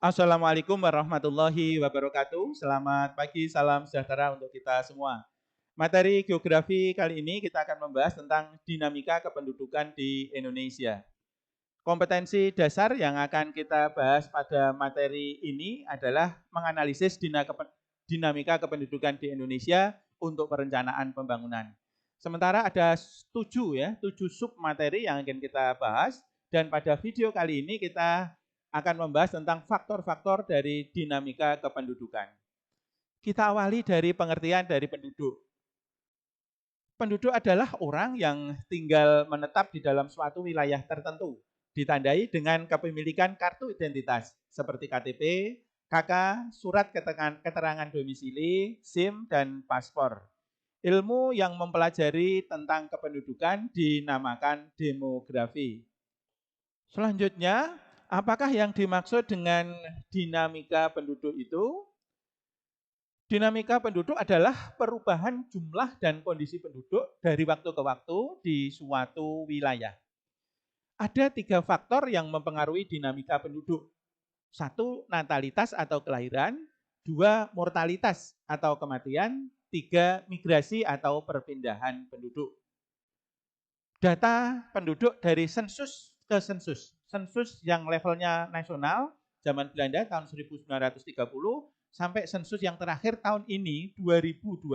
Assalamualaikum warahmatullahi wabarakatuh. Selamat pagi, salam sejahtera untuk kita semua. Materi geografi kali ini kita akan membahas tentang dinamika kependudukan di Indonesia. Kompetensi dasar yang akan kita bahas pada materi ini adalah menganalisis dinamika kependudukan di Indonesia untuk perencanaan pembangunan. Sementara ada 7 sub materi yang akan kita bahas, dan pada video kali ini kita akan membahas tentang faktor-faktor dari dinamika kependudukan. Kita awali dari pengertian dari penduduk. Penduduk adalah orang yang tinggal menetap di dalam suatu wilayah tertentu, ditandai dengan kepemilikan kartu identitas seperti KTP, KK, surat keterangan domisili, SIM, dan paspor. Ilmu yang mempelajari tentang kependudukan dinamakan demografi. Selanjutnya, apakah yang dimaksud dengan dinamika penduduk itu? Dinamika penduduk adalah perubahan jumlah dan kondisi penduduk dari waktu ke waktu di suatu wilayah. Ada 3 faktor yang mempengaruhi dinamika penduduk. 1, natalitas atau kelahiran. 2, mortalitas atau kematian. 3, migrasi atau perpindahan penduduk. Data penduduk dari sensus ke sensus. Sensus yang levelnya nasional zaman Belanda tahun 1930 sampai sensus yang terakhir tahun ini 2020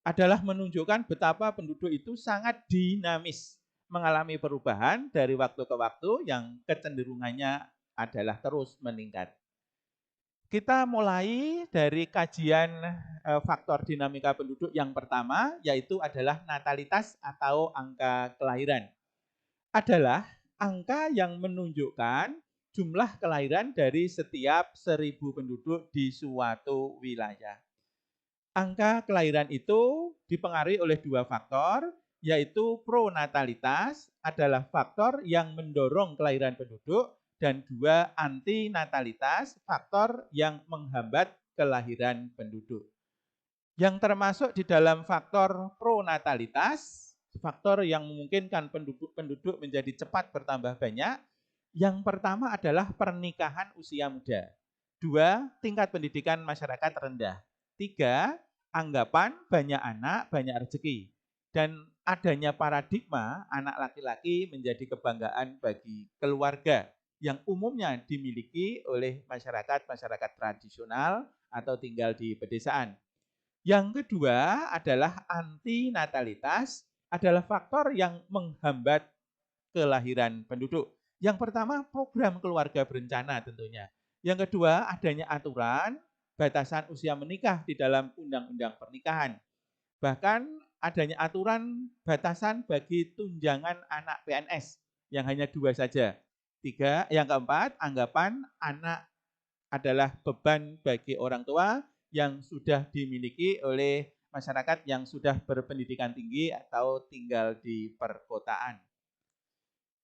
adalah menunjukkan betapa penduduk itu sangat dinamis, mengalami perubahan dari waktu ke waktu yang kecenderungannya adalah terus meningkat. Kita mulai dari kajian faktor dinamika penduduk yang pertama, yaitu adalah natalitas atau angka kelahiran. Adalah angka yang menunjukkan jumlah kelahiran dari setiap 1.000 penduduk di suatu wilayah. Angka kelahiran itu dipengaruhi oleh 2 faktor, yaitu pronatalitas adalah faktor yang mendorong kelahiran penduduk, dan 2, antinatalitas, faktor yang menghambat kelahiran penduduk. Yang termasuk di dalam faktor pronatalitas, faktor yang memungkinkan penduduk menjadi cepat bertambah banyak, yang pertama adalah pernikahan usia muda. 2, tingkat pendidikan masyarakat rendah. 3, anggapan banyak anak, banyak rezeki. Dan adanya paradigma anak laki-laki menjadi kebanggaan bagi keluarga yang umumnya dimiliki oleh masyarakat tradisional atau tinggal di pedesaan. Yang kedua adalah antinatalitas, adalah faktor yang menghambat kelahiran penduduk. Yang pertama, program keluarga berencana tentunya. Yang kedua, adanya aturan batasan usia menikah di dalam undang-undang pernikahan. Bahkan adanya aturan batasan bagi tunjangan anak PNS yang hanya 2 saja. 3, yang keempat, anggapan anak adalah beban bagi orang tua yang sudah dimiliki oleh masyarakat yang sudah berpendidikan tinggi atau tinggal di perkotaan.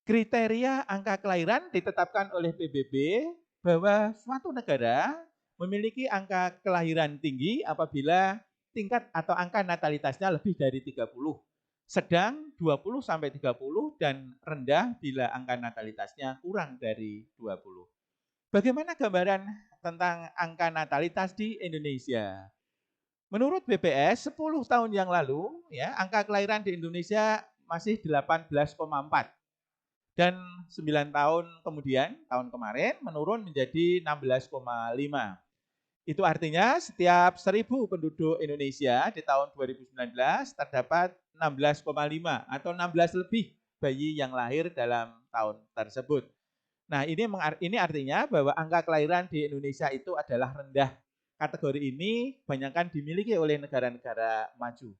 Kriteria angka kelahiran ditetapkan oleh PBB bahwa suatu negara memiliki angka kelahiran tinggi apabila tingkat atau angka natalitasnya lebih dari 30, sedang 20 sampai 30, dan rendah bila angka natalitasnya kurang dari 20. Bagaimana gambaran tentang angka natalitas di Indonesia? Menurut BPS 10 tahun yang lalu, ya, angka kelahiran di Indonesia masih 18,4. Dan 9 tahun kemudian, tahun kemarin menurun menjadi 16,5. Itu artinya setiap 1.000 penduduk Indonesia di tahun 2019 terdapat 16,5 atau 16 lebih bayi yang lahir dalam tahun tersebut. Nah, ini artinya bahwa angka kelahiran di Indonesia itu adalah rendah. Kategori ini banyakkan dimiliki oleh negara-negara maju.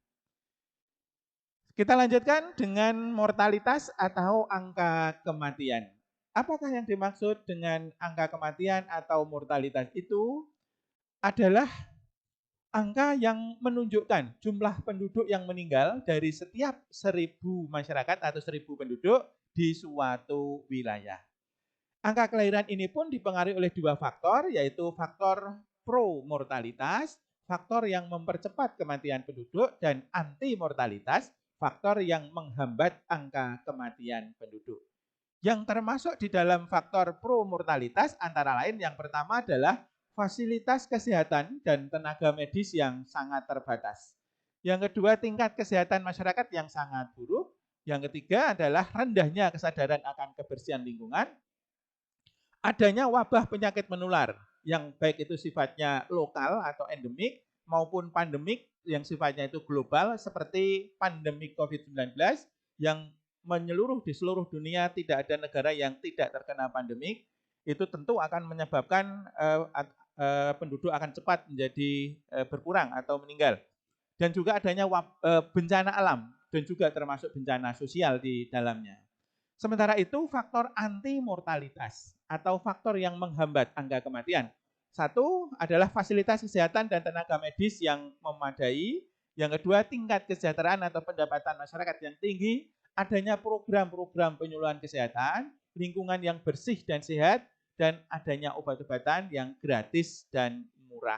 Kita lanjutkan dengan mortalitas atau angka kematian. Apakah yang dimaksud dengan angka kematian atau mortalitas itu? Adalah angka yang menunjukkan jumlah penduduk yang meninggal dari setiap 1.000 masyarakat atau 1.000 penduduk di suatu wilayah. Angka kelahiran ini pun dipengaruhi oleh 2 faktor, yaitu faktor pro-mortalitas, faktor yang mempercepat kematian penduduk, dan anti-mortalitas, faktor yang menghambat angka kematian penduduk. Yang termasuk di dalam faktor pro-mortalitas antara lain yang pertama adalah fasilitas kesehatan dan tenaga medis yang sangat terbatas. Yang kedua, tingkat kesehatan masyarakat yang sangat buruk. Yang ketiga adalah rendahnya kesadaran akan kebersihan lingkungan. Adanya wabah penyakit menular yang baik itu sifatnya lokal atau endemik maupun pandemik yang sifatnya itu global seperti pandemi COVID-19 yang menyeluruh di seluruh dunia, tidak ada negara yang tidak terkena pandemik. Itu tentu akan menyebabkan penduduk akan cepat menjadi berkurang atau meninggal. Dan juga adanya bencana alam dan juga termasuk bencana sosial di dalamnya. Sementara itu faktor anti-mortalitas atau faktor yang menghambat angka kematian. Satu adalah fasilitas kesehatan dan tenaga medis yang memadai. Yang kedua, tingkat kesejahteraan atau pendapatan masyarakat yang tinggi. Adanya program-program penyuluhan kesehatan, lingkungan yang bersih dan sehat, dan adanya obat-obatan yang gratis dan murah.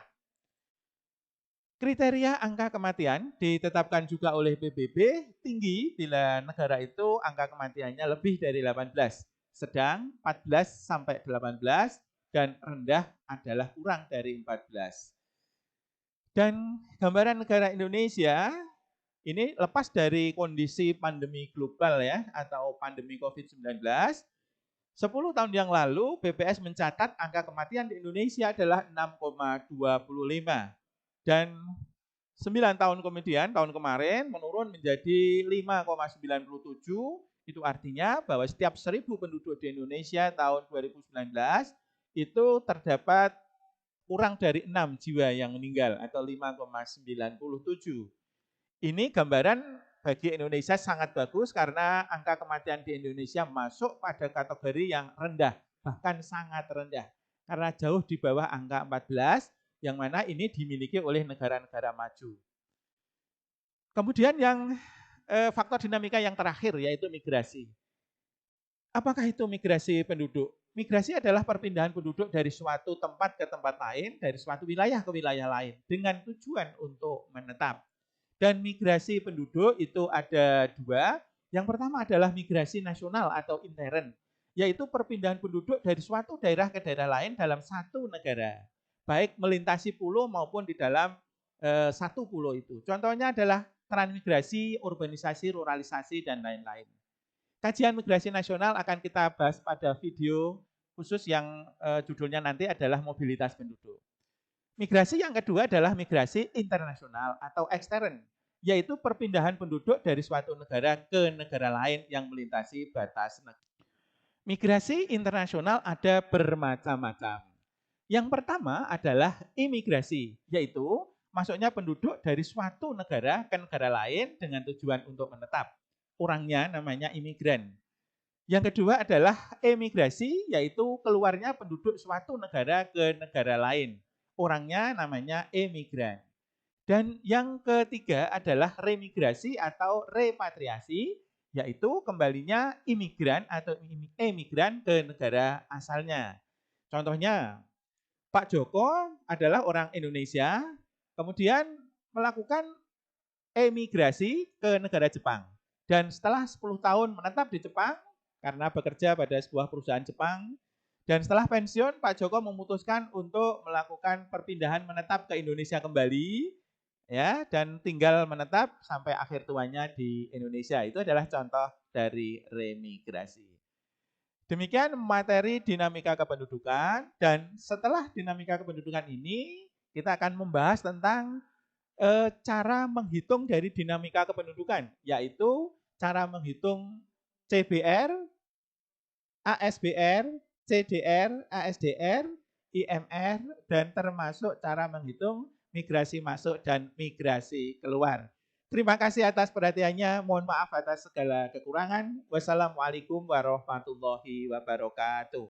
Kriteria angka kematian ditetapkan juga oleh PBB tinggi bila negara itu angka kematiannya lebih dari 18, sedang 14 sampai 18 dan rendah adalah kurang dari 14. Dan gambaran negara Indonesia ini lepas dari kondisi pandemi global ya atau pandemi COVID-19. 10 tahun yang lalu BPS mencatat angka kematian di Indonesia adalah 6,25 dan 9 tahun kemudian, tahun kemarin menurun menjadi 5,97. Itu artinya bahwa setiap 1.000 penduduk di Indonesia tahun 2019 itu terdapat kurang dari 6 jiwa yang meninggal atau 5,97. Ini gambaran bagi Indonesia sangat bagus karena angka kematian di Indonesia masuk pada kategori yang rendah, bahkan sangat rendah. Karena jauh di bawah angka 14, yang mana ini dimiliki oleh negara-negara maju. Kemudian yang faktor dinamika yang terakhir yaitu migrasi. Apakah itu migrasi penduduk? Migrasi adalah perpindahan penduduk dari suatu tempat ke tempat lain, dari suatu wilayah ke wilayah lain, dengan tujuan untuk menetap. Dan migrasi penduduk itu ada dua. Yang pertama adalah migrasi nasional atau intern, yaitu perpindahan penduduk dari suatu daerah ke daerah lain dalam satu negara, baik melintasi pulau maupun di dalam satu pulau itu. Contohnya adalah transmigrasi, urbanisasi, ruralisasi, dan lain-lain. Kajian migrasi nasional akan kita bahas pada video khusus yang judulnya nanti adalah mobilitas penduduk. Migrasi yang kedua adalah migrasi internasional atau ekstern, yaitu perpindahan penduduk dari suatu negara ke negara lain yang melintasi batas negara. Migrasi internasional ada bermacam-macam. Yang pertama adalah imigrasi, yaitu masuknya penduduk dari suatu negara ke negara lain dengan tujuan untuk menetap. Orangnya namanya imigran. Yang kedua adalah emigrasi, yaitu keluarnya penduduk suatu negara ke negara lain. Orangnya namanya emigran. Dan yang ketiga adalah remigrasi atau repatriasi, yaitu kembalinya imigran atau emigran ke negara asalnya. Contohnya, Pak Joko adalah orang Indonesia, kemudian melakukan emigrasi ke negara Jepang. Dan setelah 10 tahun menetap di Jepang, karena bekerja pada sebuah perusahaan Jepang, dan setelah pensiun, Pak Joko memutuskan untuk melakukan perpindahan menetap ke Indonesia kembali, ya, dan tinggal menetap sampai akhir tuanya di Indonesia. Itu adalah contoh dari remigrasi. Demikian materi dinamika kependudukan, dan setelah dinamika kependudukan ini, kita akan membahas tentang cara menghitung dari dinamika kependudukan, yaitu cara menghitung CBR, ASBR, CDR, ASDR, IMR, dan termasuk cara menghitung migrasi masuk dan migrasi keluar. Terima kasih atas perhatiannya. Mohon maaf atas segala kekurangan. Wassalamualaikum warahmatullahi wabarakatuh.